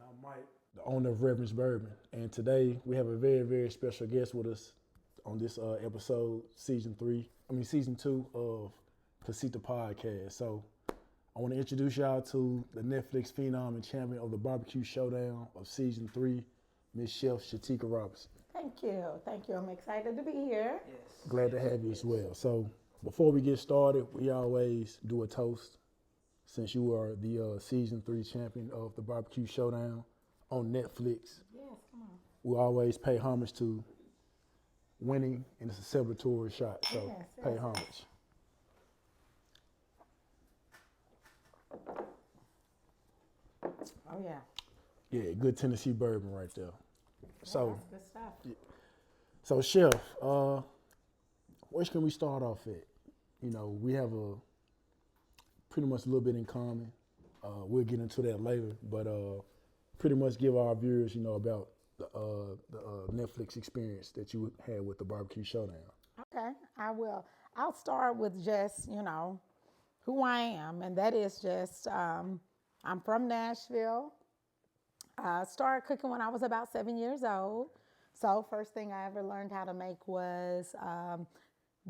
I'm Mike, the owner of Reverence Bourbon, and today we have a very, very special guest with us on this episode, season 2 of PSSITA Podcast. So I want to introduce y'all to the Netflix phenom and champion of the barbecue showdown of season 3, Miss Chef Shaticka Robinson. Thank you. I'm excited to be here. Yes. Glad to have you as well. So before we get started, we always do a toast. Since you are the season 3 champion of the barbecue showdown on Netflix, Yes, come on. we always pay homage to winning, and it's a celebratory shot. So Yes, pay yes. homage. Oh yeah. Yeah, good Tennessee bourbon right there. So, That's good stuff. so Chef, where can we start off at? You know, we have pretty much a little bit in common. We'll get into that later, but pretty much give our viewers, about the Netflix experience that you had with the barbecue showdown. Okay, I will. I'll start with just, who I am, and that is just, I'm from Nashville. I started cooking when I was about 7 years old. So first thing I ever learned how to make was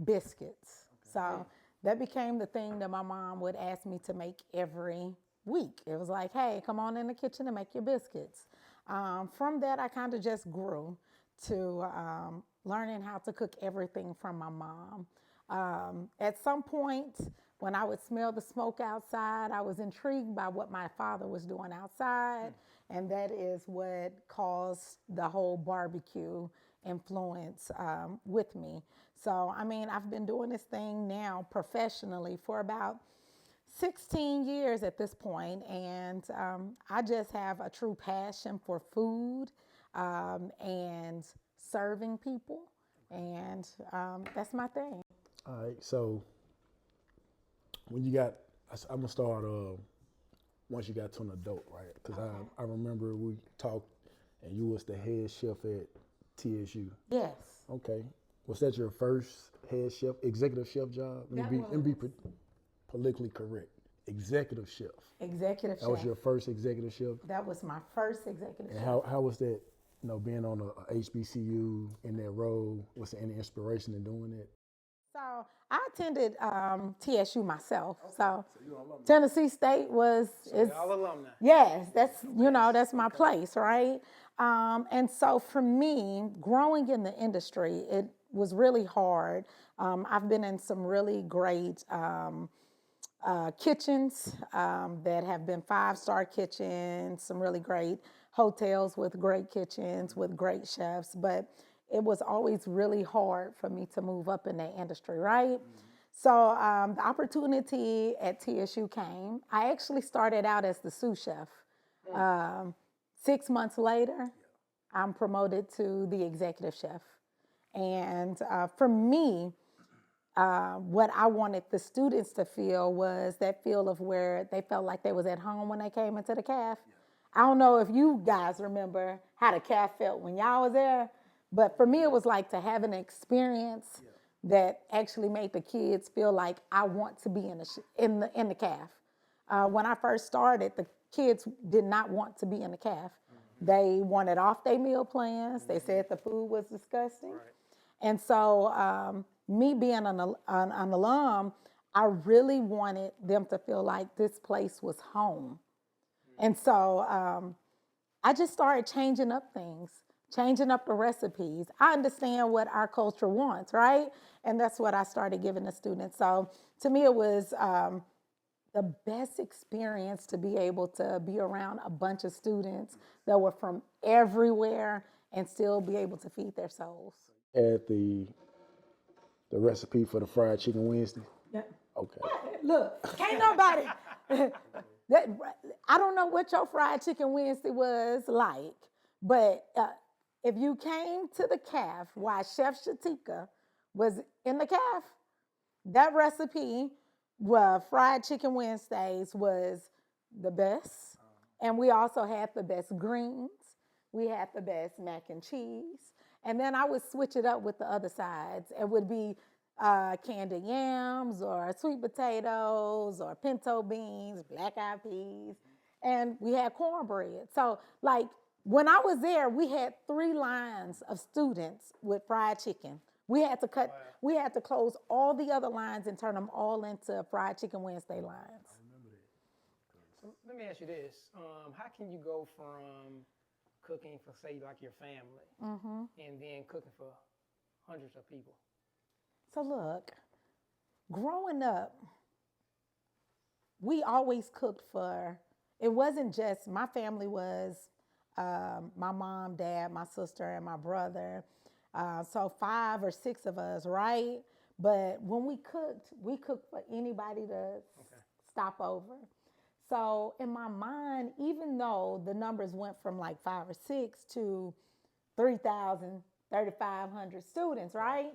biscuits. So that became the thing that my mom would ask me to make every week. It was like, hey, come on in the kitchen and make your biscuits. From that, I kind of just grew to learning how to cook everything from my mom. At some point, when I would smell the smoke outside, I was intrigued by what my father was doing outside, and that is what caused the whole barbecue influence with me. So, I've been doing this thing now professionally for about 16 years at this point, and I just have a true passion for food and serving people, and that's my thing. All right, so when you got, I'm gonna start once you got to an adult, right? Because I remember we talked, and you was the head chef at TSU. Yes. Okay, was that your first head chef, executive chef job? Let me be politically correct. Executive chef. Executive chef. That was your first executive chef. That was my first executive And chef. how was that? Being on a HBCU in that role. Was there any inspiration in doing it? So I attended TSU myself. So Tennessee State was All alumni. yes, that's my place, right? And so for me, growing in the industry, it was really hard. I've been in some really great kitchens that have been 5-star kitchens, some really great hotels with great kitchens, with great chefs, but it was always really hard for me to move up in that industry, right? So the opportunity at TSU came. I actually started out as the sous chef. 6 months later, I'm promoted to the executive chef. And for me, what I wanted the students to feel was that feel of where they felt like they was at home when they came into the caf. I don't know if you guys remember how the caf felt when y'all was there, but for me, it was like to have an experience that actually made the kids feel like I want to be in the caf. When I first started, the kids did not want to be in the caf. They wanted off their meal plans. They said the food was disgusting. And so me being an alum, I really wanted them to feel like this place was home. And so I just started changing up things, changing up the recipes. I understand what our culture wants, right? And that's what I started giving the students. So to me, it was the best experience to be able to be around a bunch of students that were from everywhere and still be able to feed their souls. Add the recipe for the fried chicken Wednesday. Yeah. Okay. Look, can't nobody. I don't know what your fried chicken Wednesday was like, but if you came to the caf while Chef Shaticka was in the caf, that recipe, fried chicken Wednesdays, was the best. And we also had the best greens. We had the best mac and cheese. And then I would switch it up with the other sides. It would be candied yams or sweet potatoes or pinto beans, black eyed peas. and we had cornbread. So like when I was there, we had 3 lines of students with fried chicken. We had to we had to close all the other lines and turn them all into Fried Chicken Wednesday lines. I remember that. So let me ask you this. How can you go from cooking for, say, like your family and then cooking for hundreds of people? So look, growing up, we always cooked for, it wasn't just, my family was my mom, dad, my sister, and my brother. So 5 or 6 of us, right? But when we cooked for anybody to stop over. So in my mind, even though the numbers went from like 5 or 6 to 3,000, 3,500 students, right?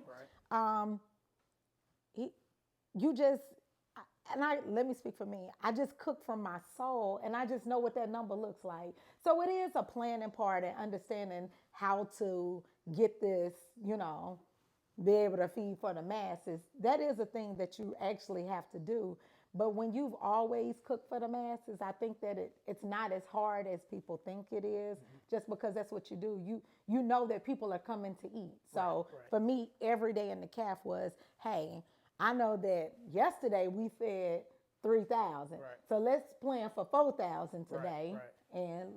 Let me speak for me. I just cook from my soul, and I just know what that number looks like. So it is a planning part and understanding how to get this, be able to feed for the masses. That is a thing that you actually have to do. But when you've always cooked for the masses, I think that it's not as hard as people think it is, just because that's what you do. You know that people are coming to eat. So for me, every day in the CAF was, hey, I know that yesterday we fed 3,000. So let's plan for 4,000 today. And,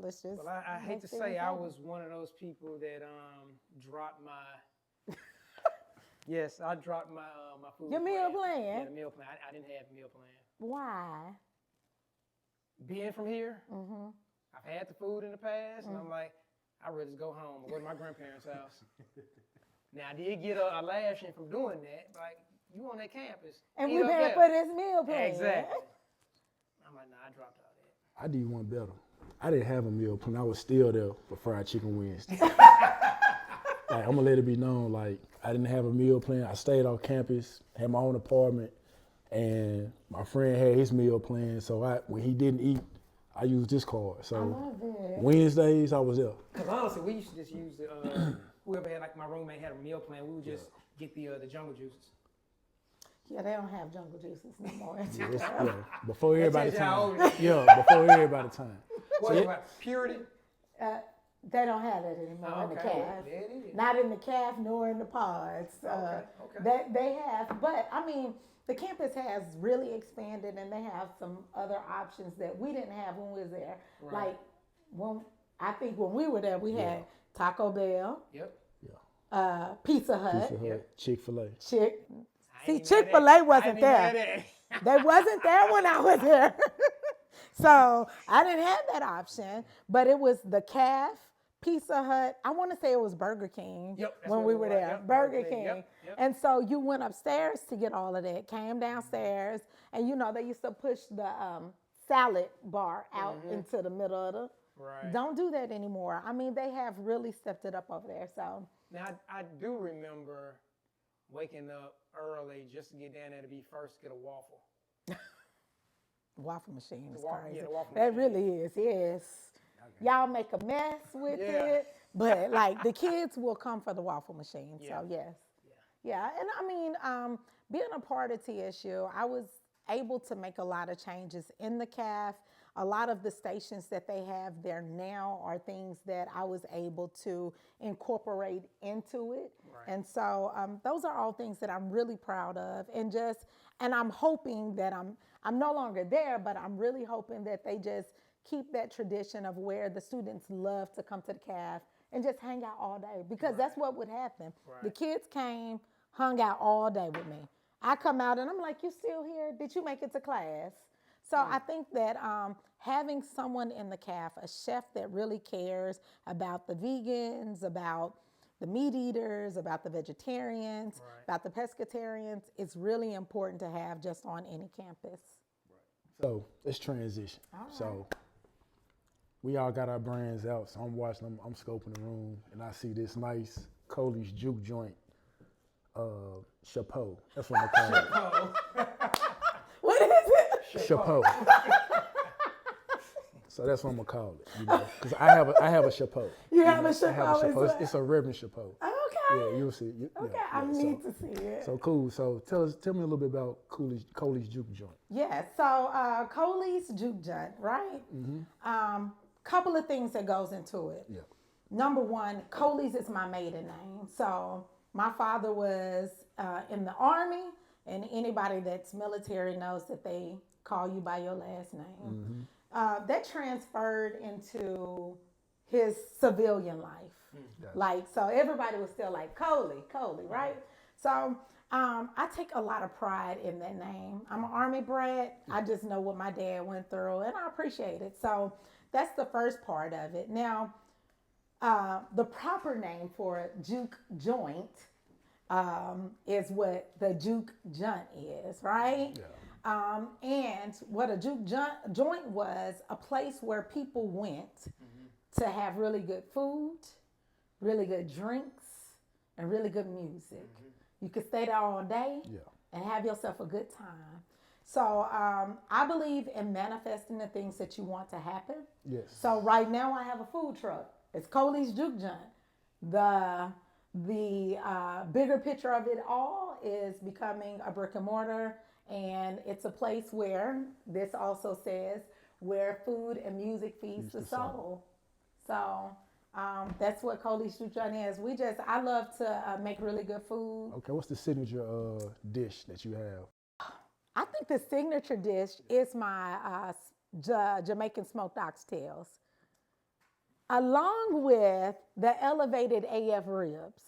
let's just. Well, I hate to say I was one of those people that dropped my. Yes, I dropped my food. Your meal plan? Yeah, the meal plan. I didn't have a meal plan. Why? Being from here, I've had the food in the past, and I'm like, I'd rather just go home or go to my grandparents' house. Now, I did get a lashing from doing that. Like, you on that campus. And we paying for this meal plan. Exactly. I'm like, nah, I dropped all that. I did one better. I didn't have a meal plan. I was still there for Fried Chicken Wednesday. Like, I'm gonna let it be known, like, I didn't have a meal plan. I stayed on campus, had my own apartment, and my friend had his meal plan. So when he didn't eat, I used this card. So I love it. Wednesdays, I was there. Because honestly, we used to just use the, whoever had, like my roommate had a meal plan, we would just get the jungle juices. Yeah, they don't have jungle juices no more. Before everybody time. What about Purity? They don't have that anymore in the CAF. There it is. Not in the CAF nor in the pods. They have, but I mean, the campus has really expanded, and they have some other options that we didn't have when we was there. Like I think when we were there, we had Taco Bell. Pizza Hut. Chick-fil-A. See, Chick-fil-A wasn't there. They wasn't there when I was there. So I didn't have that option, but it was the CAF, Pizza Hut. I want to say it was Burger King when we were there. Burger King. And so you went upstairs to get all of that, came downstairs, and they used to push the salad bar out into the middle of the. Don't do that anymore. I mean, they have really stepped it up over there. So now I do remember waking up early just to get down there to be first to get a waffle. Waffle machine is crazy. Yeah, the waffle that machine. really is, yes. Y'all make a mess with it, but like the kids will come for the waffle machine. So yes. Yeah, and I mean, being a part of TSU, I was able to make a lot of changes in the CAF. A lot of the stations that they have there now are things that I was able to incorporate into it. And so those are all things that I'm really proud of. And I'm hoping that I'm no longer there, but I'm really hoping that they just keep that tradition of where the students love to come to the CAF and just hang out all day, because that's what would happen. The kids came, hung out all day with me. I come out and I'm like, you still here? Did you make it to class? So I think that having someone in the CAF, a chef that really cares about the vegans, about the meat eaters, about the vegetarians, about the pescatarians, it's really important to have just on any campus. So let's transition. So we all got our brands out. So I'm watching them. I'm scoping the room, and I see this nice Coley's juke joint, chapeau. That's what I call it. What is it? Chapeau. So that's what I'm gonna call it, because I have a chapeau. You have a chapeau. I have a chapeau. It's a Reverend chapeau. Okay. Yeah, you'll see. Okay, I need to see it. So cool. So tell me a little bit about Coley's Juke Joint. Yeah, so Coley's Juke Joint, right? Couple of things that goes into it. Yeah. Number one, Coley's is my maiden name. So my father was in the Army, and anybody that's military knows that they call you by your last name. That transferred into his civilian life. Gotcha. Like, so everybody was still like, Coley, right? So I take a lot of pride in that name. I'm an Army brat. I just know what my dad went through, and I appreciate it. So that's the first part of it. Now, the proper name for a juke joint is what the juke joint is, right? Yeah. And what a juke joint was, a place where people went to have really good food, really good drinks, and really good music. You could stay there all day and have yourself a good time. So I believe in manifesting the things that you want to happen. Yes. So right now I have a food truck. It's Coley's Juke Joint. The bigger picture of it all is becoming a brick and mortar, and it's a place where, this also says, where food and music feeds the soul. So that's what Coley's Juke Joint is. I love to make really good food. Okay, what's the signature dish that you have? I think the signature dish is my Jamaican smoked oxtails, along with the elevated AF ribs.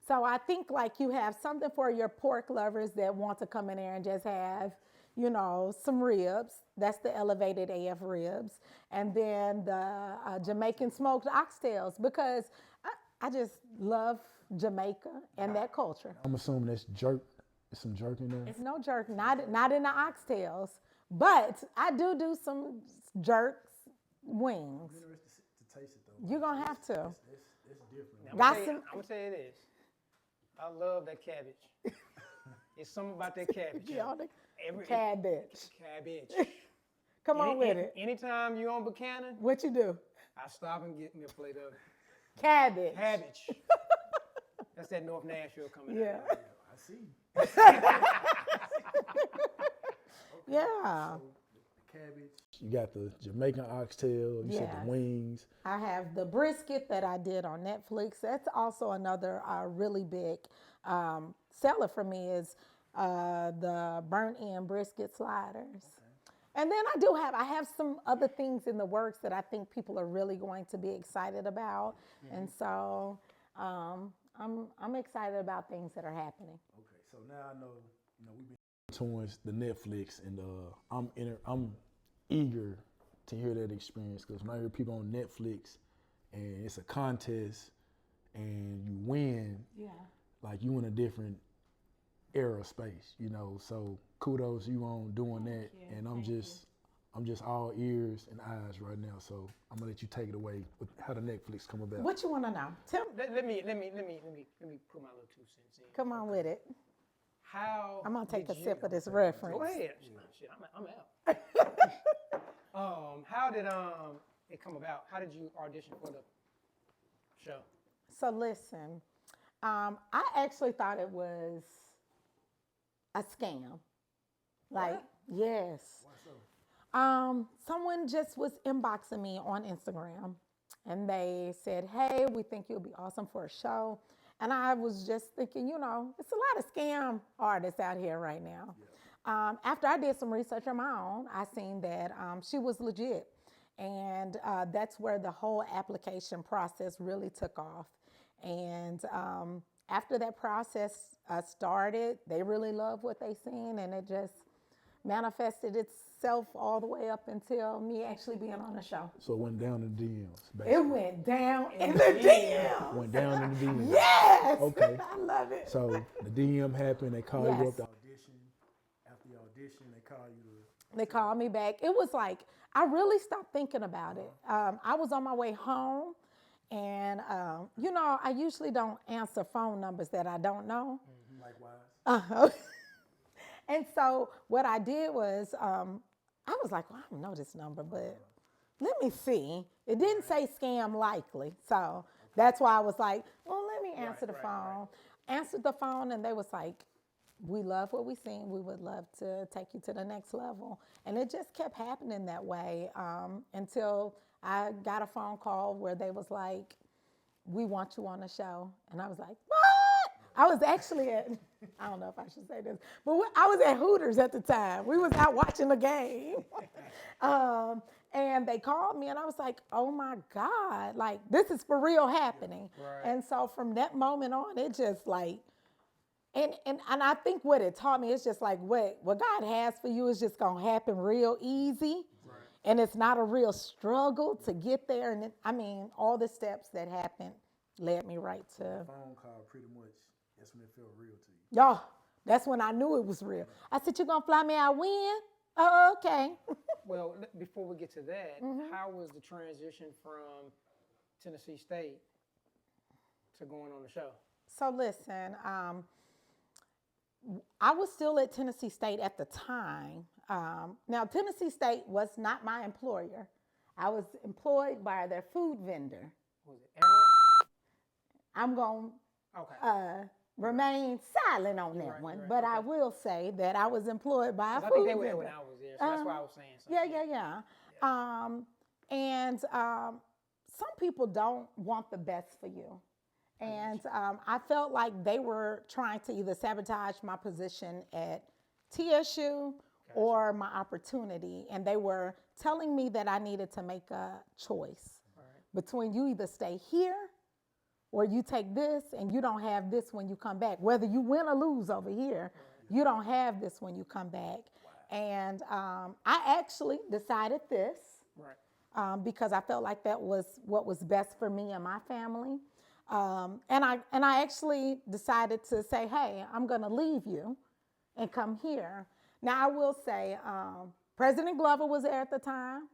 So I think like you have something for your pork lovers that want to come in there and just have, some ribs. That's the elevated AF ribs. And then the Jamaican smoked oxtails, because I just love Jamaica and that culture. I'm assuming that's jerk. There's some jerk in there? It's no jerk, not in the oxtails, but I do some jerk wings. I'm interested to taste it though. You're going to have to. It's different. I'm going to tell you this. I love that cabbage. It's something about that cabbage. Cabbage. Come on with it. Anytime you're on Buchanan, What you do? I stop and get me a plate of Cabbage. cabbage. That's that North Nashville coming Yeah. out. I see. Yeah. Cabbage. You got the Jamaican oxtail. You said the wings. I have the brisket that I did on Netflix. That's also another really big seller for me, is the burnt end brisket sliders. And then I have some other things in the works that I think people are really going to be excited about. And so I'm excited about things that are happening. Okay, so now I know, we've been towards the Netflix, and I'm eager to hear that experience, because when I hear people on Netflix and it's a contest and you win, like you in a different era of space, So kudos you on doing that, and I'm just all ears and eyes right now. So I'm gonna let you take it away with how the Netflix come about. What you want to know? Tell me. Let me put my little 2 cents in. Come on with it. How I'm gonna take a did sip you- of this reference. Go ahead. Shit, I'm out. How did it come about? How did you audition for the show? So listen, I actually thought it was a scam. Like, yes. Someone just was inboxing me on Instagram, and they said, hey, we think you'll be awesome for a show. And I was just thinking, it's a lot of scam artists out here right now. After I did some research on my own, I seen that she was legit. And that's where the whole application process really took off. And after that process started, they really loved what they seen, and it just manifested itself all the way up until me actually being on the show. So it went down in the DMs, basically. It went down in the DM. Went down in the DMs. Yes. Okay. I love it. So the DM happened. They called you up to audition. After the audition, they called you to... They called me back. It was like, I really stopped thinking about it. I was on my way home, and, I usually don't answer phone numbers that I don't know. Likewise. And so what I did was, I was like, well, I don't know this number, but let me see. It didn't say scam likely. So that's why I was like, well, let me answer the phone. Answered the phone, and they was like, we love what we seen. We would love to take you to the next level. And it just kept happening that way until I got a phone call where they was like, we want you on the show. And I was like, what? I was actually at, I don't know if I should say this, but I was at Hooters at the time. We was out watching the game. And they called me, and I was like, oh my God, like, this is for real happening. Right. And so from that moment on, it just like, and I think what it taught me is just like what God has for you is just going to happen real easy. Right. And it's not a real struggle to get there. And all the steps that happened led me right to. Phone call, pretty much. That's when it felt real to you. Oh, that's when I knew it was real. I said, you going to fly me out when? Oh, okay. Well, before we get to that, how was the transition from Tennessee State to going on the show? So listen, I was still at Tennessee State at the time. Now, Tennessee State was not my employer. I was employed by their food vendor. Was it Airmark? I'm going to remain silent on that one, but I will say that I was employed by a food vendor. I think they were when I was there, so that's why I was saying something. Yeah. And some people don't want the best for you. And I felt like they were trying to either sabotage my position at TSU or my opportunity. And they were telling me that I needed to make a choice between you either stay here or you take this and you don't have this when you come back. Whether you win or lose over here, you don't have this when you come back. Wow. And I actually decided this because I felt like that was what was best for me and my family. And I actually decided to say, hey, I'm going to leave you and come here. Now, I will say President Glover was there at the time.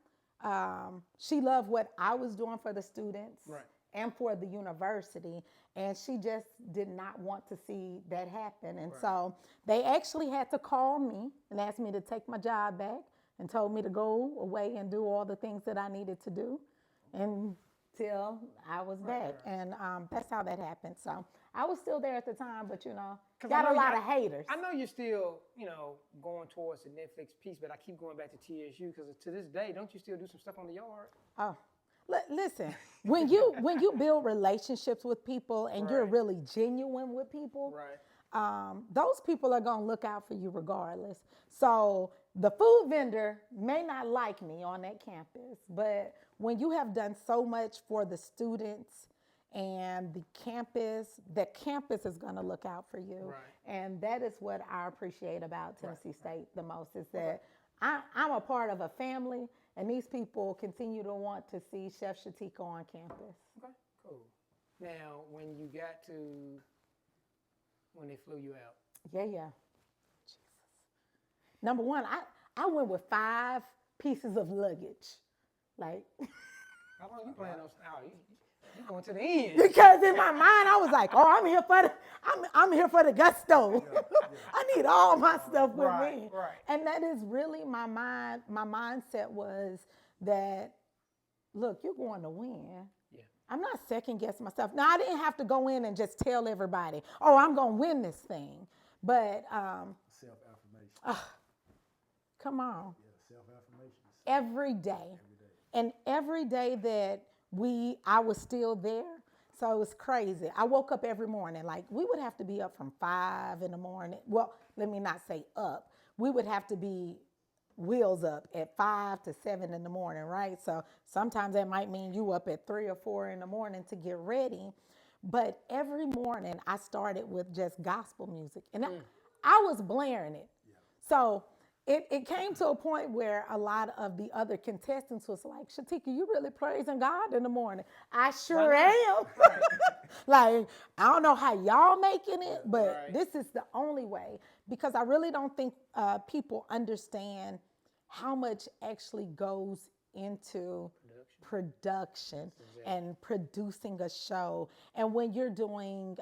She loved what I was doing for the students and for the university, and she just did not want to see that happen. And so they actually had to call me and ask me to take my job back and told me to go away and do all the things that I needed to do until I was back. And that's how that happened. So I was still there at the time, but, got a lot of haters. I know you're still, going towards the Netflix piece, but I keep going back to TSU because to this day, don't you still do some stuff on the yard? Oh, listen, when you build relationships with people and you're really genuine with people, those people are going to look out for you regardless. So the food vendor may not like me on that campus, but when you have done so much for the students and the campus is going to look out for you. And that is what I appreciate about Tennessee State the most is that I'm a part of a family, and these people continue to want to see Chef Shaticka on campus. Okay, cool. Now, when they flew you out. Yeah. Jesus. Number one, I went with 5 pieces of luggage. Like. How long you planning on? You going to the end. Because in my mind, I was like, I'm here for the gusto. I need all my stuff with me. Right. And that is really my mindset was that, look, you're going to win. Yeah. I'm not second guessing myself. Now, I didn't have to go in and just tell everybody, I'm going to win this thing. But self-affirmation. Come on. Yeah, self-affirmation. Every day. And every day that I was still there, so it was crazy. I woke up every morning, like we would have to be up from 5 in the morning. Well, let me not say up. We would have to be wheels up at 5 to 7 in the morning, right? So sometimes that might mean you up at 3 or 4 in the morning to get ready. But every morning I started with just gospel music, and I was blaring it. Yeah. So it came to a point where a lot of the other contestants was like, Shaticka, you really praising God in the morning? I sure am. Like, I don't know how y'all making it, but this is the only way. Because I really don't think people understand how much actually goes into production and producing a show. And when you're doing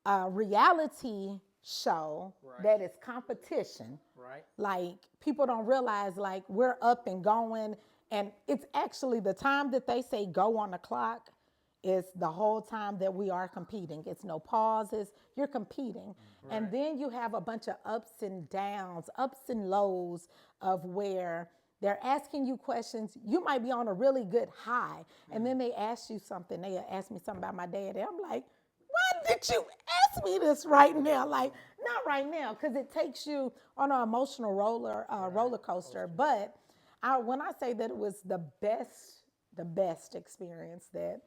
a reality show that is competition, like people don't realize like we're up and going, and it's actually the time that they say go on the clock is the whole time that we are competing. It's no pauses. You're competing. Right. And then you have a bunch of ups and downs, ups and lows of where they're asking you questions. You might be on a really good high, and then they ask you something. They ask me something about my dad, and I'm like, why did you ask me this right now? Like, not right now, because it takes you on an emotional roller coaster. But when I say that it was the best experience that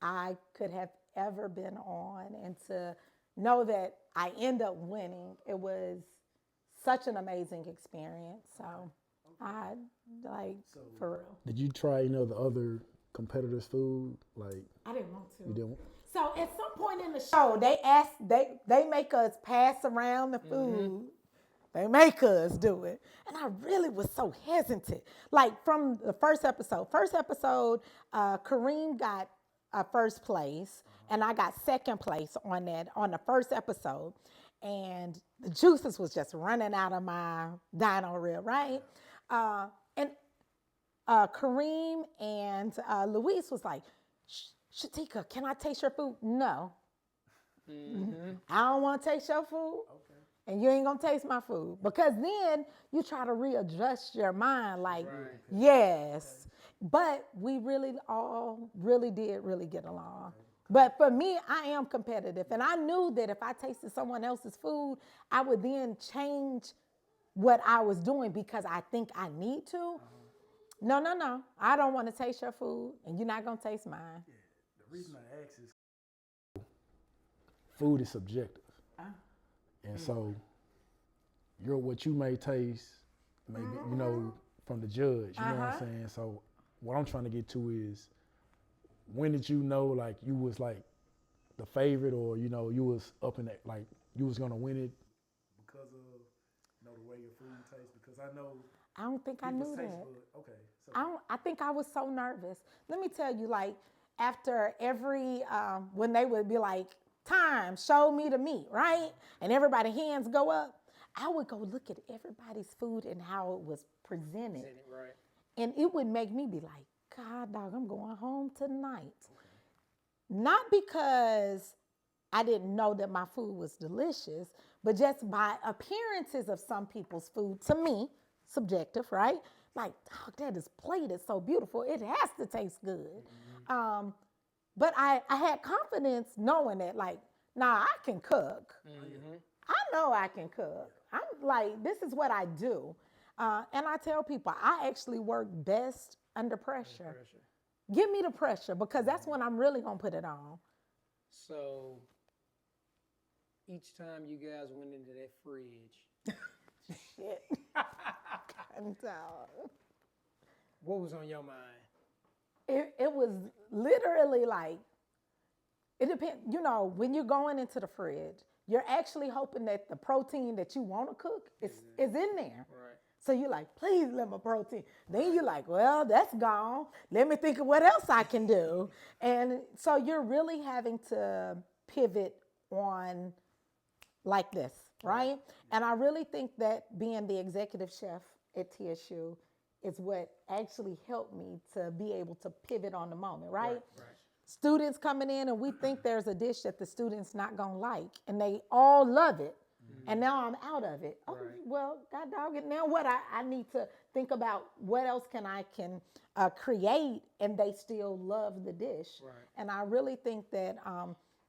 I could have ever been on, and to know that I end up winning, it was such an amazing experience. So I for real. Did you try the other competitors' food? Like, I didn't want to. You didn't? So at some point in the show, they make us pass around the food. They make us do it. And I really was so hesitant. Like from the first episode, Kareem got first place, and I got second place on the first episode. And the juices was just running out of my dino rib, right? And Kareem and Luis was like, Shaticka, can I taste your food? No. I don't want to taste your food. Okay. And you ain't going to taste my food. Because then you try to readjust your mind like, yes. Okay. But we really did get along. Okay. But for me, I am competitive. And I knew that if I tasted someone else's food, I would then change what I was doing because I think I need to. No. I don't want to taste your food, and you're not going to taste mine. Yeah. The reason I ask is food is subjective. And so what you may taste, maybe, from the judge, you know what I'm saying? So what I'm trying to get to is, when did you know, like, you was, like, the favorite, or, you was up in that, like, you was going to win it because of, the way your food tastes? Because I know. I don't think I knew that. Okay. So. I think I was so nervous. Let me tell you, like, after every, when they would be like, time, show me the meat, right? And everybody's hands go up. I would go look at everybody's food and how it was presented. Right. And it would make me be like, God, dog, I'm going home tonight. Okay. Not because I didn't know that my food was delicious, but just by appearances of some people's food, to me, subjective, right? Like, dog, that is plated so beautiful. It has to taste good. Mm-hmm. But I had confidence knowing that, like, I can cook. Mm-hmm. I know I can cook. I'm like, this is what I do. And I tell people, I actually work best under pressure. Give me the pressure, because that's when I'm really going to put it on. So each time you guys went into that fridge. Shit. I'm tired. What was on your mind? It was literally like, it depends, when you're going into the fridge, you're actually hoping that the protein that you want to cook is in there. Right. So you're like, please let my protein. Then you're like, well, that's gone. Let me think of what else I can do. And so you're really having to pivot on like this, right? And I really think that being the executive chef at TSU is what actually helped me to be able to pivot on the moment, right? Students coming in, and we think there's a dish that the student's not gonna like, and they all love it. Mm-hmm. And now I'm out of it. Oh, well, God dog it. Now what? I need to think about what else I can create, and they still love the dish. Right. And I really think that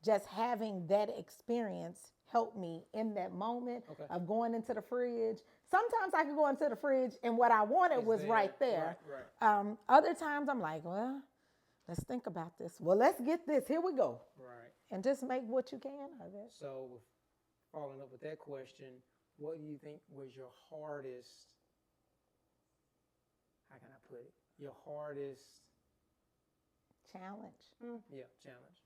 just having that experience helped me in that moment of going into the fridge. Sometimes I could go into the fridge and what I wanted was right there. Right. Other times I'm like, well, let's think about this. Well, let's get this. Here we go. Right. And just make what you can of it. So, following up with that question, what do you think was your hardest, how can I put it, your hardest challenge? Yeah, challenge.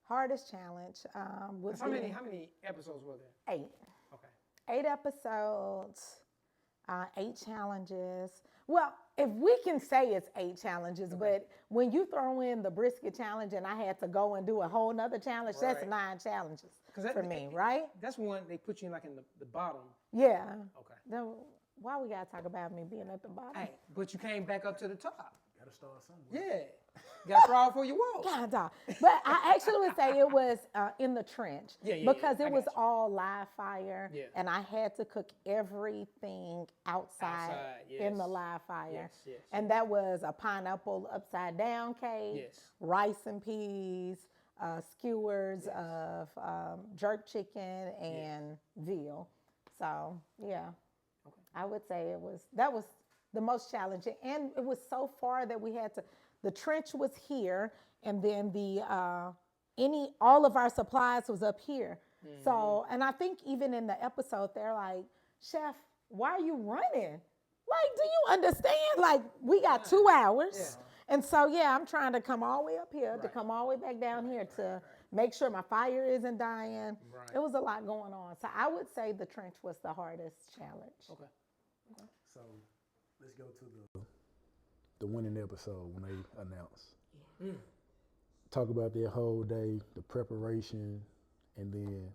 Hardest challenge. How many episodes were there? 8. Okay. 8 episodes, 8 challenges. Well, if we can say it's 8 challenges, but when you throw in the brisket challenge and I had to go and do a whole nother challenge, that's 9 challenges for me, right? That's when they put you in like in the bottom. Yeah. Okay. Then why we gotta talk about me being at the bottom? Hey, but you came back up to the top. Gotta start somewhere. Yeah. Got to crawl for your walls. God, dog. But I actually would say it was in the trench because it was got you. all live fire, Yeah. and I had to cook everything outside in the live fire. Yes, and that was a pineapple upside down cake, rice and peas, skewers of jerk chicken and veal. So yeah, I would say that was the most challenging, and it was so far that we had to. The trench was here, and then all of our supplies was up here. Mm-hmm. So, and I think even in the episode, they're like, "Chef, why are you running? Like, do you understand? Like, we got 2 hours." And so, I'm trying to come all the way up here to come all the way back down here to make sure my fire isn't dying. Right. It was a lot going on. So I would say the trench was the hardest challenge. Okay. So let's go to the winning episode when they announced. Talk about their whole day, the preparation, and then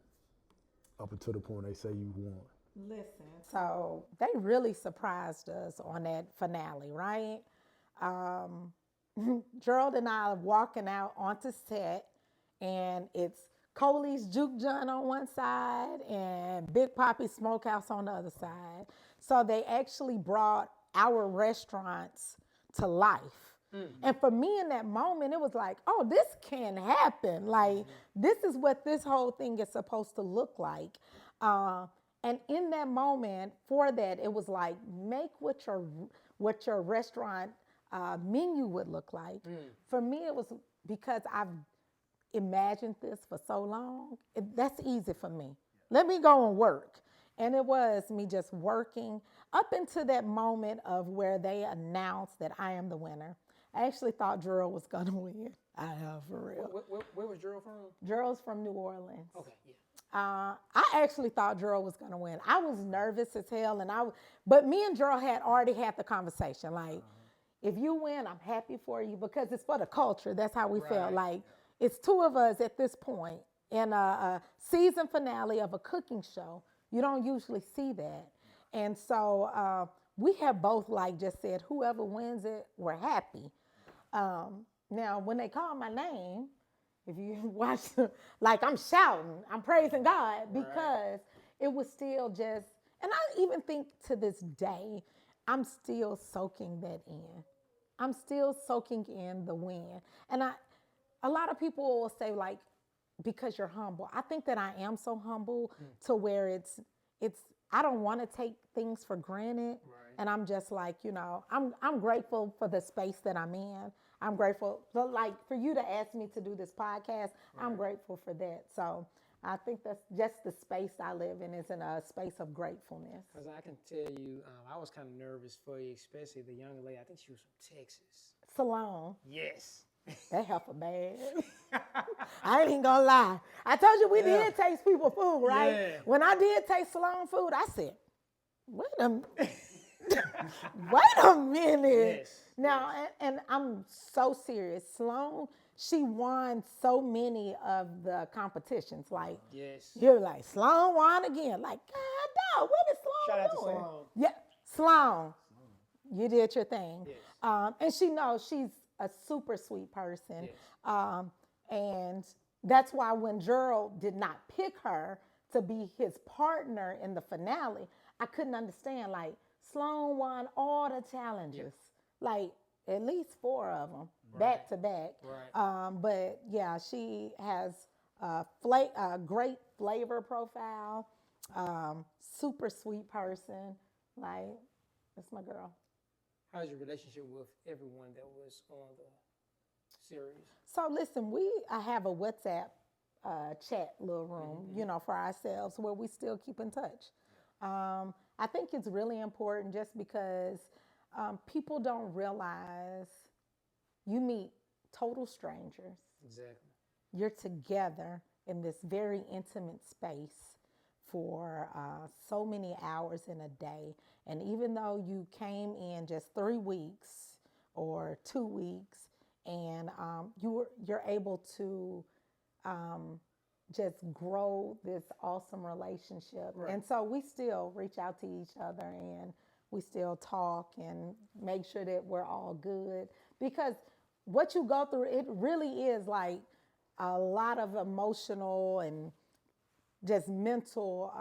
up until the point they say you won. Listen, so they really surprised us on that finale, right? Gerald and I are walking out onto set, and it's Coley's Juke John on one side and Big Poppy's Smokehouse on the other side. So they actually brought our restaurants to life. And for me in that moment, it was like, oh, this can happen. Like, this is what this whole thing is supposed to look like. And in that moment, for that, it was like, make what your restaurant menu would look like. For me, it was because I've imagined this for so long. That's easy for me. Let me go and work. And it was me just working up into that moment of where they announced that I am the winner. I actually thought Gerald was going to win. I have, for real. Where was Gerald from? Gerald's from New Orleans. Okay, yeah. I actually thought Gerald was going to win. I was nervous as hell, but me and Gerald had already had the conversation. Like, if you win, I'm happy for you because it's for the culture. That's how we felt. Like, it's 2 of us at this point in a season finale of a cooking show. You don't usually see that. And so we have both just said, whoever wins it, we're happy. Now, when they call my name, if you watch, I'm shouting, I'm praising God because it was still just, and I even think to this day, I'm still soaking that in. I'm still soaking in the win. And a lot of people will say because you're humble. I think that I am so humble to where it's I don't want to take things for granted. Right. And I'm just I'm grateful for the space that I'm in. I'm grateful for you to ask me to do this podcast. Right. I'm grateful for that. So I think that's just the space I live in is in a space of gratefulness. Because I can tell you, I was kind of nervous for you, especially the young lady. I think she was from Texas. Salone. Yes. That heifer bad. I ain't even gonna lie. I told you we did taste people food, right? Yeah. When I did taste Salone food, I said, wait a minute. Yes. Now, and I'm so serious. Salone, she won so many of the competitions. You're like, Salone won again. Like, God, dog, what is Salone doing? Shout out to Salone. Yeah, Salone. You did your thing. Yes. And she knows she's a super sweet person. Yes. And that's why when Gerald did not pick her to be his partner in the finale, I couldn't understand. Sloan won all the challenges, at least 4 of them, back to back. Right. But yeah, she has a great flavor profile, super sweet person. That's my girl. How's your relationship with everyone that was on the series? So listen, I have a WhatsApp chat little room, for ourselves where we still keep in touch. I think it's really important just because people don't realize you meet total strangers. Exactly. You're together in this very intimate space for so many hours in a day. And even though you came in just 3 weeks or 2 weeks, and you're able to just grow this awesome relationship. Right. And so we still reach out to each other and we still talk and make sure that we're all good. Because what you go through, it really is like a lot of emotional and just mental,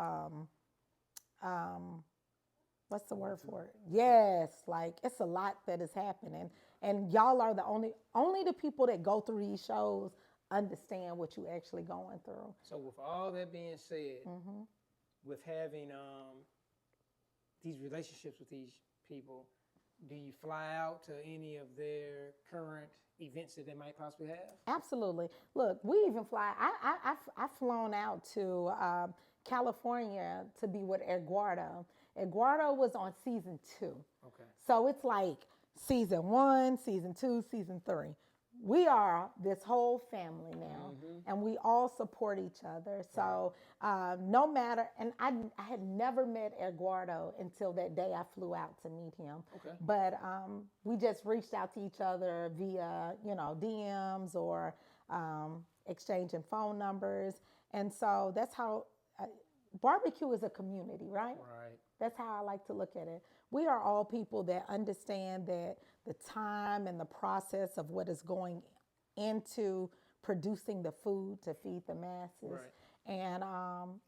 what's the word for it? Yes, like it's a lot that is happening. And y'all are the only the people that go through these shows understand what you actually going through. So with all that being said, with having these relationships with these people, do you fly out to any of their current events that they might possibly have? Absolutely. Look, we even fly. I've flown out to California to be with Eduardo. Eduardo was on season 2. Okay. So it's like season 1, season 2, season 3. We are this whole family now, and we all support each other. So no matter, and I had never met Eduardo until that day I flew out to meet him. Okay. But we just reached out to each other via, DMs or exchanging phone numbers. And so that's how barbecue is a community, right? Right. That's how I like to look at it. We are all people that understand that the time and the process of what is going into producing the food to feed the masses. Right. And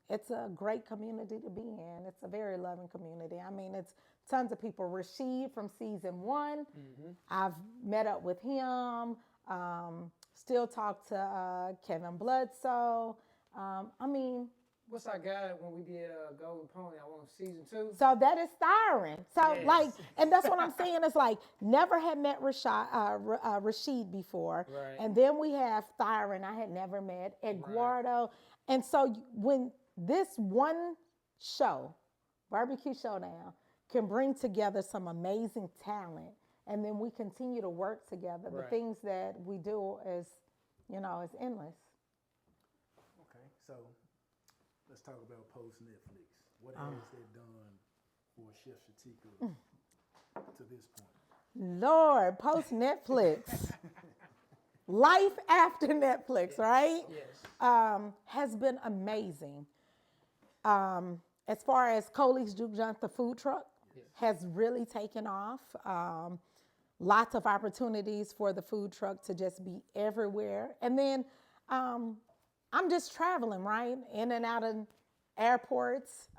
it's a great community to be in. It's a very loving community. I mean, it's tons of people. Rashid from season 1, I've met up with him, still talk to Kevin Bloodsoe. What's our guy when we did Golden Pony? I want season 2. So that is Thyron. So Yes. and that's what I'm saying. It's like never had met Rashid before. Right. And then we have Thyron. I had never met Eduardo. Right. And so when this one show, Barbecue Showdown, can bring together some amazing talent, and then we continue to work together. Right. The things that we do is endless. Okay, so let's talk about post Netflix. What has that done for Chef Shaticka to this point? Lord, post Netflix. Life after Netflix, right? Yes. Has been amazing. As far as Coley's Juke Joint, the food truck, has really taken off. Lots of opportunities for the food truck to just be everywhere. And then I'm just traveling, right? In and out of airports,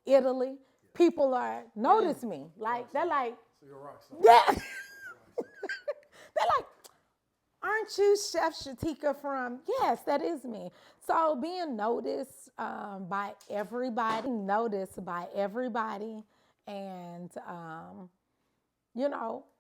Italy. People notice me. Like, they're like, So you're a rock star. yeah. They're like, aren't you Chef Shaticka from? Yes, that is me. So being noticed by everybody, and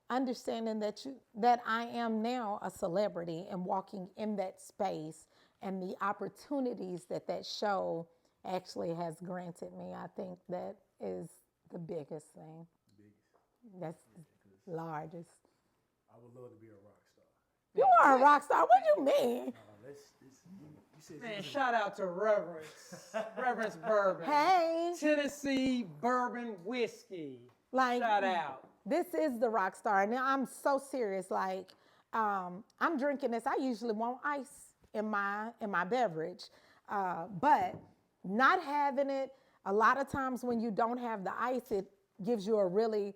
understanding that I am now a celebrity and walking in that space, and the opportunities that show actually has granted me, I think that is the biggest thing. That's the largest. I would love to be a rock star. You are a rock star. What do you mean? You said Man, shout out to Reverence Bourbon. Hey, Tennessee Bourbon Whiskey. like Shout out. this is the rock star. Now I'm so serious. Like I'm drinking this. I usually want ice in my beverage, but not having it. A lot of times when you don't have the ice, it gives you a really,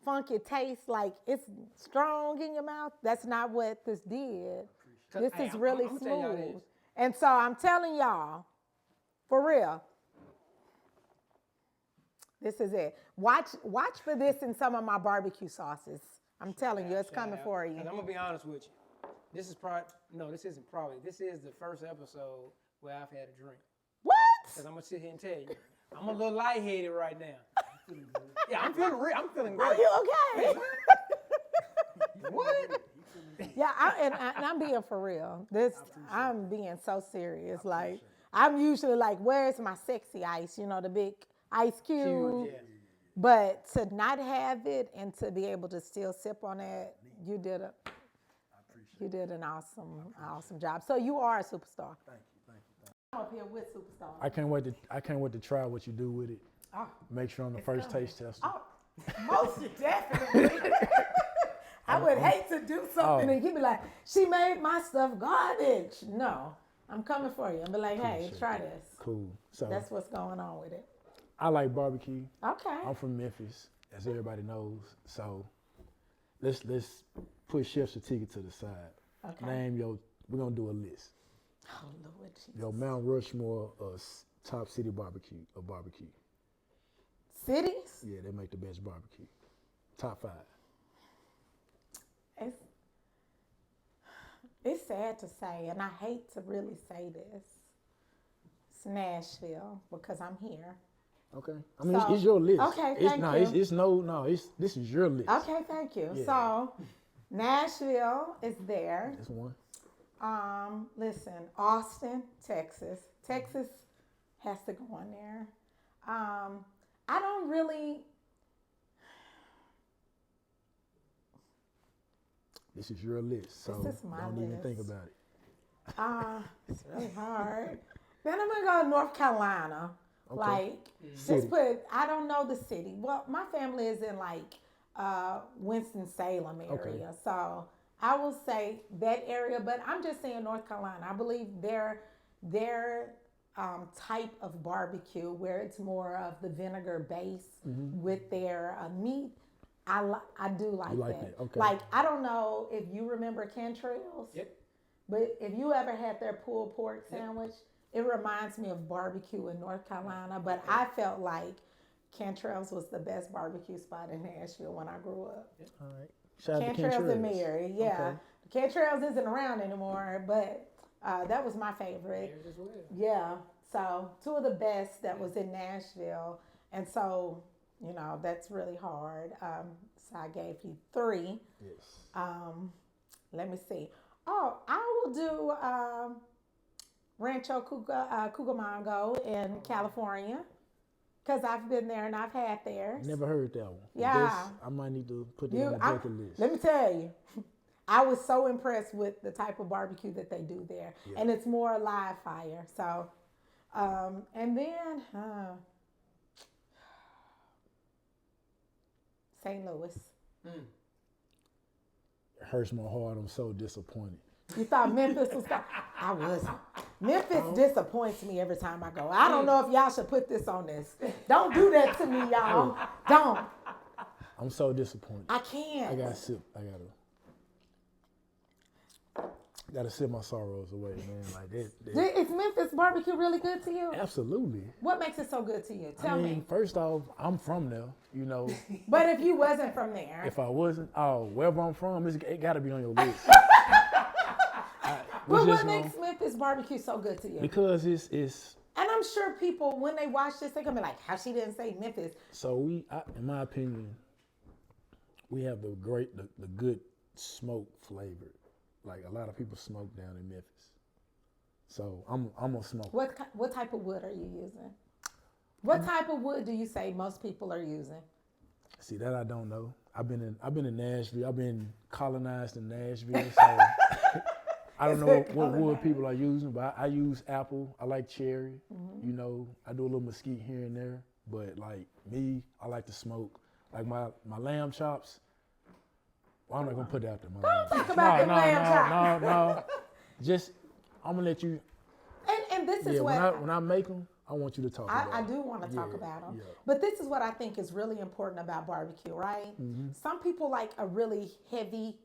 funky taste. Like it's strong in your mouth. That's not what this did. This is really I'm telling y'all smooth. this. And so I'm telling y'all, for real, this is it. Watch for this in some of my barbecue sauces. I'm telling you, it's coming for you. And I'm gonna be honest with you. This is this isn't probably. This is the first episode where I've had a drink. What? Because I'm gonna sit here and tell you, I'm a little lightheaded right now. Yeah, I'm feeling great. Are you okay? What? Yeah, and I'm being for real. I'm being so serious. Like I'm usually like, where's my sexy ice? The big ice cube. Yeah. But to not have it and to be able to still sip on it, you did an awesome job. So you are a superstar. Thank you. I'm up here with superstars. I can't wait to try what you do with it. Oh, Make sure on the first taste test. oh, most definitely. I would hate to do something and you'd be like, she made my stuff garbage. No, I'm coming for you. And be like, hey, try this. Cool. So That's what's going on with it. I like barbecue. Okay. I'm from Memphis, as everybody knows. So let's put Chef Shaticka to the side. Okay. We're gonna do a list. Oh Lord Jesus. Your Mount Rushmore top city barbecue. Cities? Yeah, they make the best barbecue. Top 5. It's sad to say, and I hate to really say this. It's Nashville because I'm here. Okay. I mean, it's your list. Okay, This is your list. Okay, thank you. Yeah. So, Nashville is there. That's one. Listen, Austin, Texas. Texas has to go on there. I don't really. This is your list, so This is my don't even list. think about it. It's really hard. Then I'm gonna go to North Carolina. Okay. Like, just put. I don't know the city. Well, my family is in like Winston-Salem area, Okay. so I will say that area. But I'm just saying North Carolina. I believe their type of barbecue, where it's more of the vinegar base with their meat. I do like You like that. that, okay. Like, I don't know if you remember Cantrell's. Yep. But if you ever had their pulled pork sandwich, it reminds me of barbecue in North Carolina. But I felt like Cantrell's was the best barbecue spot in Nashville when I grew up. All right. Shout out to Cantrell's and Cantrell's. Mary, yeah. Cantrell's isn't around anymore, but that was my favorite. Yours as well. Yeah. So 2 of the best that was in Nashville. And so, that's really hard. So I gave you 3. Yes. Let me see. Oh, I will do Rancho Cucamonga in California because I've been there and I've had theirs. Never heard that one. Yeah. I might need to put that on the bucket list. Let me tell you, I was so impressed with the type of barbecue that they do there. Yeah. And it's more live fire. So, and then St. Louis. It hurts my heart. I'm so disappointed. You thought Memphis was I wasn't. Memphis disappoints me every time I go. I don't know if y'all should put this on this. Don't do that to me, y'all. Don't. I'm so disappointed. I can't. I gotta sip my sorrows away, man. Like that. Is Memphis barbecue really good to you? Absolutely. What makes it so good to you? Tell me. First off, I'm from there, But if you wasn't from there. If I wasn't, wherever I'm from, it gotta be on your list. But what makes Memphis barbecue so good to you? Because it's And I'm sure people, when they watch this, they're gonna be like, how she didn't say Memphis. so in my opinion, we have the good smoke flavor. Like a lot of people smoke down in Memphis. So I'm a smoker. What type of wood are you using? What type of wood do you say most people are using? See, that I don't know. I've been in Nashville. I've been colonized in Nashville, so I don't know what wood people are using, but I use apple. I like cherry. I do a little mesquite here and there. But like me, I like to smoke. Like my lamb chops. Well, I'm not gonna put that out there. Don't talk about them lamb chops. No. Just I'm gonna let you. And this is when I make them, I want you to talk about I them. do want to talk about them. Yeah. But this is what I think is really important about barbecue, right? Some people like a really heavy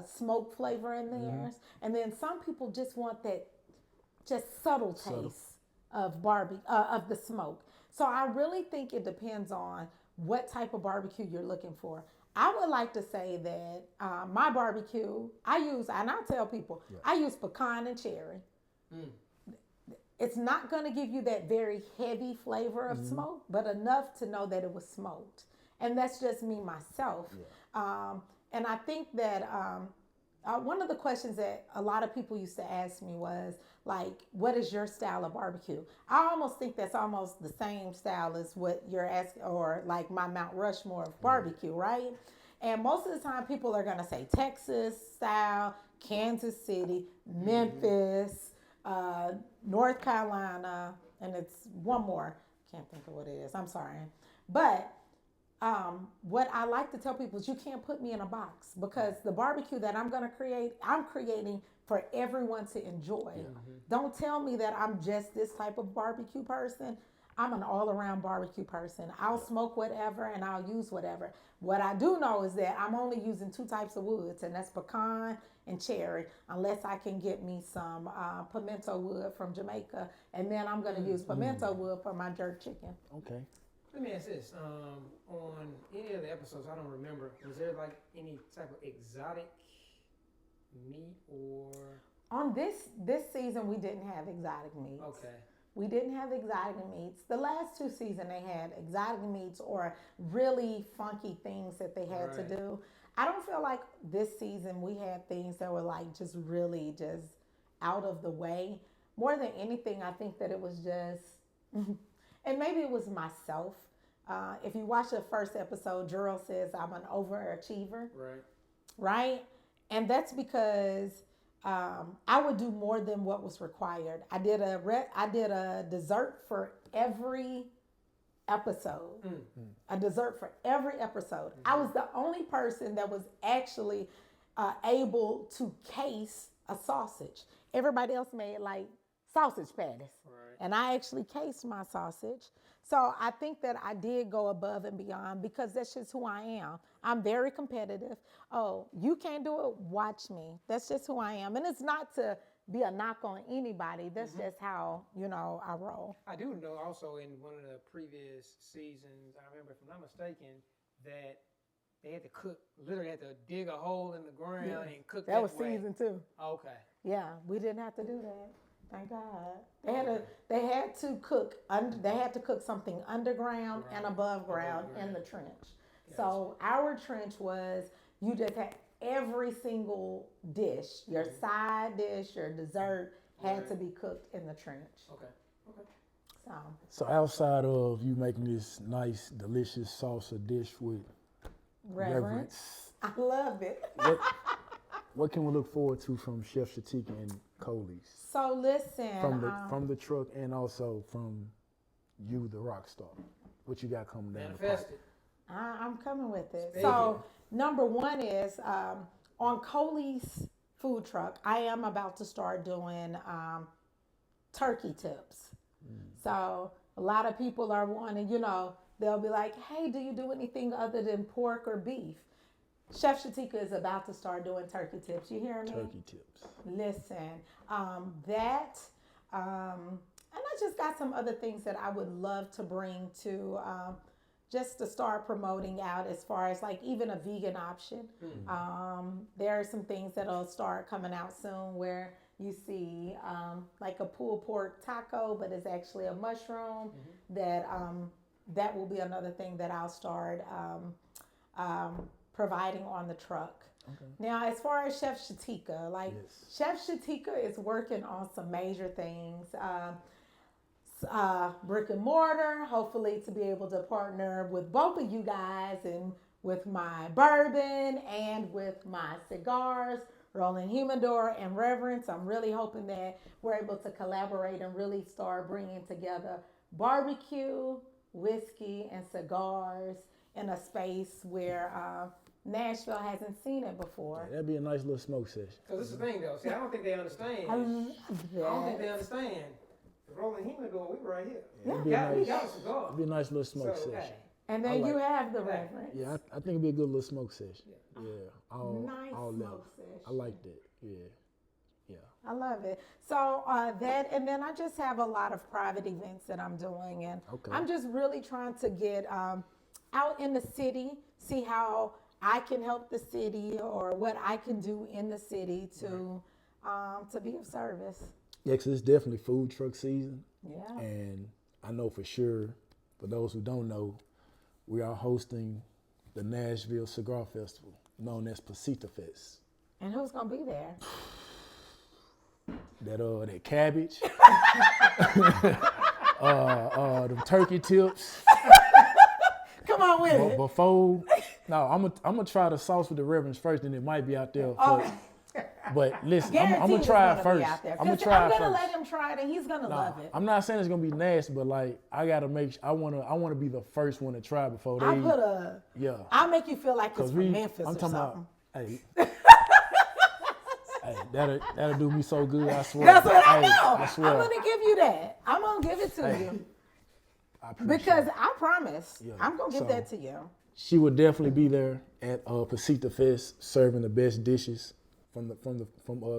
smoke flavor in theirs. And then some people just want that just subtle taste of of the smoke. So I really think it depends on what type of barbecue you're looking for. I would like to say that my barbecue, and I tell people, I use pecan and cherry. It's not going to give you that very heavy flavor of smoke, but enough to know that it was smoked. And that's just me, myself. Yeah. And I think that one of the questions that a lot of people used to ask me was, like, what is your style of barbecue? I almost think that's almost the same style as what you're asking, or like my Mount Rushmore of barbecue, right? And most of the time people are going to say Texas style, Kansas City, Memphis, North Carolina, and it's one more. Can't think of what it is. I'm sorry. But what I like to tell people is you can't put me in a box, because the barbecue that I'm going to create, I'm creating for everyone to enjoy. Don't tell me that I'm just this type of barbecue person. I'm an all-around barbecue person. I'll smoke whatever and I'll use whatever. What I do know is that I'm only using 2 types of woods, and that's pecan and cherry, unless I can get me some pimento wood from Jamaica, and then I'm going to use pimento wood for my jerk chicken. Okay. Let me ask this. On any of the episodes, I don't remember, was there like any type of exotic meat or? On this season, we didn't have exotic meats. Okay. We didn't have exotic meats. The last 2 seasons, they had exotic meats or really funky things that they had to do. I don't feel like this season we had things that were like just really just out of the way. More than anything, I think that it was just, and maybe it was myself. If you watch the first episode, Gerald says I'm an overachiever. Right? And that's because I would do more than what was required. I did a dessert for every episode. A dessert for every episode. I was the only person that was actually able to case a sausage. Everybody else made like sausage patties. And I actually cased my sausage. So I think that I did go above and beyond because that's just who I am. I'm very competitive. Oh, you can't do it? Watch me. That's just who I am. And it's not to be a knock on anybody. That's just how, I roll. I do know also in one of the previous seasons, I remember, if I'm not mistaken, that they had to cook, literally had to dig a hole in the ground and cook that was way. season 2. Okay. Yeah, we didn't have to do that. Thank God. They had to cook something underground and above ground in the trench. Yes. So our trench was, you just had every single dish, your side dish, your dessert had to be cooked in the trench. Okay. So outside of you making this nice, delicious salsa dish with reverence, I love it. What can we look forward to from Chef Shaticka and Coley's? So listen, from the truck and also from you, the rock star. What you got coming down the pipe? I'm coming with it. So number one is on Coley's food truck, I am about to start doing turkey tips. So a lot of people are wanting, they'll be like, hey, do you do anything other than pork or beef? Chef Shaticka is about to start doing turkey tips. You hear me? Turkey tips. Listen, and I just got some other things that I would love to bring to just to start promoting out as far as like even a vegan option. There are some things that'll start coming out soon where you see like a pulled pork taco, but it's actually a mushroom. That will be another thing that I'll start providing on the truck. Okay. Now, as far as Chef Shaticka, Chef Shaticka is working on some major things. Brick and mortar, hopefully to be able to partner with both of you guys and with my bourbon and with my cigars, Rolling Humidor and Reverence. I'm really hoping that we're able to collaborate and really start bringing together barbecue, whiskey, and cigars in a space where Nashville hasn't seen it before. Yeah, that'd be a nice little smoke session. So this is the thing, though. See, I don't think they understand. I don't think they understand. The Rolling Humidor, we right here. Yeah. We got a cigar. It'd be a nice little smoke session. And then you have the Reverence. Yeah, I think it'd be a good little smoke session. Yeah. Nice smoke session. I like that. Yeah. I love it. So that, and then I just have a lot of private events that I'm doing, and I'm just really trying to get out in the city, see how I can help the city or what I can do in the city to be of service. Yeah, because it's definitely food truck season. Yeah. And I know for sure, for those who don't know, we are hosting the Nashville Cigar Festival, known as PSSITA Fest. And who's gonna be there? That cabbage, them turkey tips. Come on with it. Before, I'm gonna try the sauce with the Reverence first, and it might be out there. But listen, I'm gonna try it first. I'm gonna let him try it, and he's gonna love it. I'm not saying it's gonna be nasty, but like I gotta make sure, I wanna be the first one to try before they. I'll make you feel like it's from Memphis or something. Hey, that'll do me so good. I swear. That's what I know. I swear. I'm gonna give you that. I'm gonna give it to you. I appreciate Because it. I promise, Yeah. I'm gonna give So- that to you. She would definitely be there at PSSITA Fest serving the best dishes from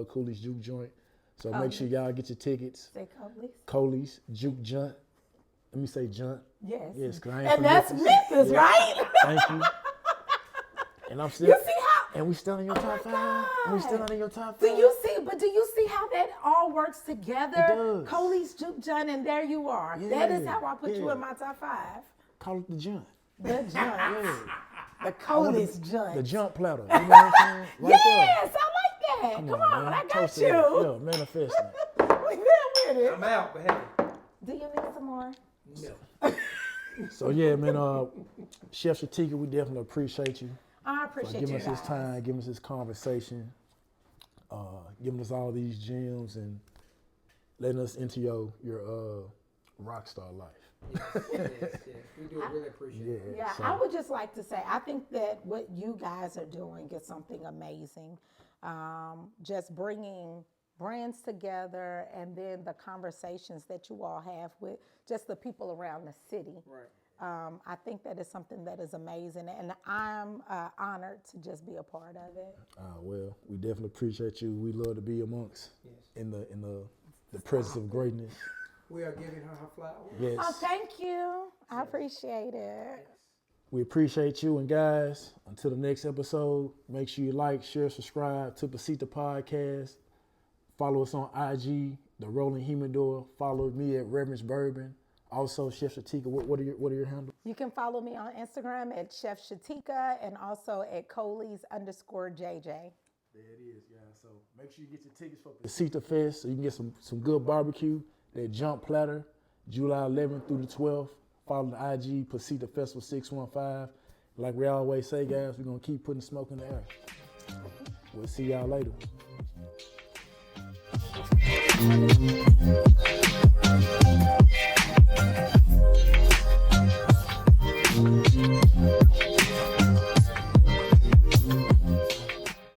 Cooley's Juke Joint. So make sure y'all get your tickets. Say Coley's. Cooley's Juke Joint. Let me say Joint. Yes. Yes, 'cause I ain't And from that's Memphis, Yeah. right? Thank you. And I'm still. You see how? And we still in your top my five. And we still God. in your top Do five. you see? But do you see how that all works together? It does. Coley's Juke Joint, and there you are. That is Yeah, how I put you yeah. in my top 5. Call it the Joint. The joint. Yeah. The Coley's joint. The Jump platter. You know what I'm saying? Right Yes, I like that. Come on, man. I got Toast you. to that. Yeah, manifesting. We there with it. I'm out, but hey, Do you need some more? no. So yeah, man, Chef Shaticka, we definitely appreciate you I for appreciate giving you us this guys. time, giving us this conversation, giving us all these gems and letting us into your rock star life. Yes. We do really appreciate it. Yeah, so- I would just like to say, I think that what you guys are doing is something amazing. Just bringing brands together and then the conversations that you all have with just the people around the city. Right. I think that is something that is amazing, and I'm honored to just be a part of it. Well, we definitely appreciate you. We love to be amongst Yes. in the presence of greatness. We are giving her her flowers. Yes. Oh, thank you. I appreciate it. We appreciate you, and guys, until the next episode, make sure you like, share, subscribe to PSSITA Podcast. Follow us on IG, The Rolling Humidor. Follow me at Reverence Bourbon. Also, Chef Shaticka, what are your handles? You can follow me on Instagram at Chef Shaticka and also at Coley's_JJ. There it is, guys. So make sure you get your tickets for PSSITA Fest so you can get some good barbecue. That Jump Platter, July 11th through the 12th. Follow the IG, PSSITA Festival 615. Like we always say, guys, we're going to keep putting smoke in the air. We'll see y'all later.